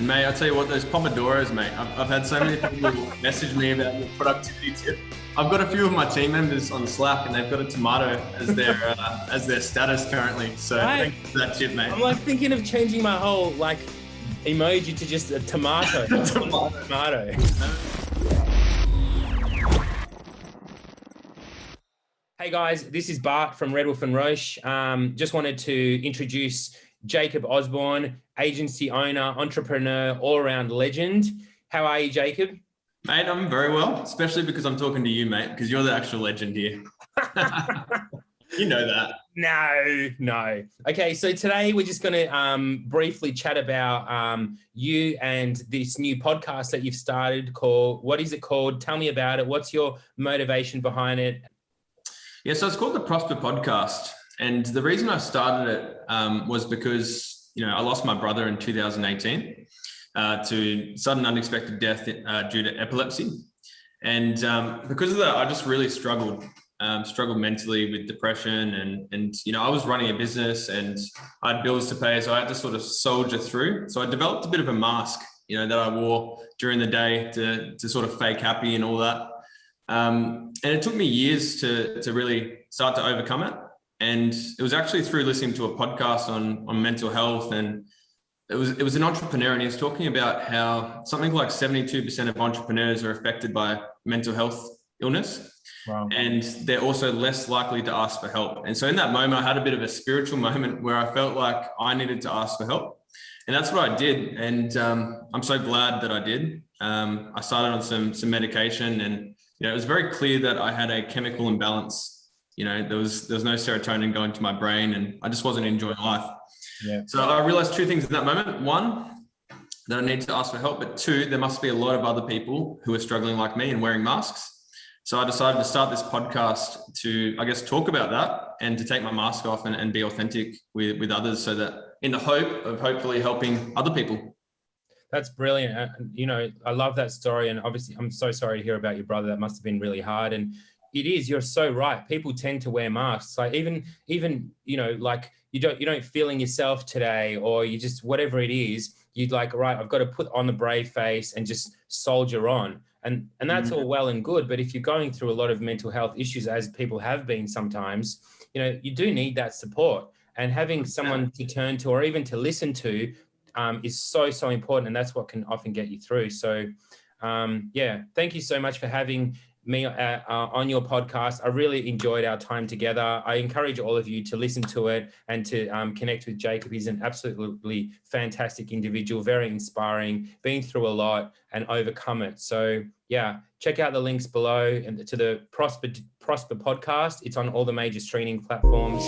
And mate, I'll tell you what, those pomodoros, mate, I've had so many people message me about the productivity tip. I've got a few of my team members on Slack and they've got a tomato as their status currently. So right. Thank you for that tip, mate. I'm like thinking of changing my whole emoji to just a tomato. Tomato. Hey guys, this is Bart from Red Wolf and Roche. Just wanted to introduce Jacob Osborne, agency owner, entrepreneur, all-around legend. How are you, Jacob? Mate, I'm very well, especially because I'm talking to you, mate, because you're the actual legend here. You know that. No. Okay, so today we're just going to briefly chat about you and this new podcast that you've started called, what is it called? Tell me about it. What's your motivation behind it? Yeah, so it's called the Prosper Podcast. And the reason I started it was because, I lost my brother in 2018 to sudden unexpected death due to epilepsy. And because of that, I just really struggled mentally with depression. And I was running a business and I had bills to pay. So I had to sort of soldier through. So I developed a bit of a mask, that I wore during the day to sort of fake happy and all that. And it took me years to really start to overcome it. And it was actually through listening to a podcast on mental health. And it was an entrepreneur, and he was talking about how something like 72% of entrepreneurs are affected by mental health illness. Wow. And they're also less likely to ask for help. And so in that moment, I had a bit of a spiritual moment where I felt like I needed to ask for help. And that's what I did. And I'm so glad that I did. I started on some medication, and it was very clear that I had a chemical imbalance. There was no serotonin going to my brain, and I just wasn't enjoying life. Yeah. So I realized two things in that moment. One, that I need to ask for help, but two, there must be a lot of other people who are struggling like me and wearing masks. So I decided to start this podcast to, I guess, talk about that and to take my mask off and be authentic with others, so that in the hope of hopefully helping other people. That's brilliant. I love that story. And obviously, I'm so sorry to hear about your brother. That must have been really hard. And it is, you're so right. People tend to wear masks. Like even, like you don't feeling yourself today, or you just, whatever it is, you'd like, right, I've got to put on the brave face and just soldier on. And that's all well and good. But if you're going through a lot of mental health issues, as people have been sometimes, you do need that support, and having someone to turn to or even to listen to is so important. And that's what can often get you through. So thank you so much for having me on your podcast. I really enjoyed our time together. I encourage all of you to listen to it and to connect with Jacob. He's an absolutely fantastic individual, very inspiring, been through a lot and overcome it. So check out the links below and to the Prosper podcast. It's on all the major streaming platforms.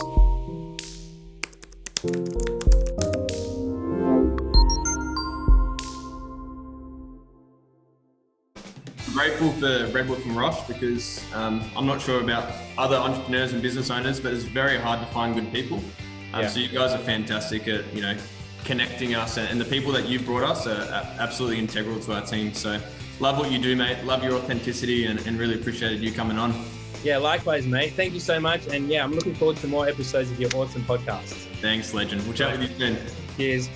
Grateful for Red Wolf and Roche, because I'm not sure about other entrepreneurs and business owners, but it's very hard to find good people. So you guys are fantastic at connecting us, and the people that you've brought us are absolutely integral to our team. So love what you do, mate. Love your authenticity, and really appreciated you coming on. Yeah, likewise, mate. Thank you so much. And I'm looking forward to more episodes of your awesome podcast. Thanks, legend. We'll chat with you soon. Cheers.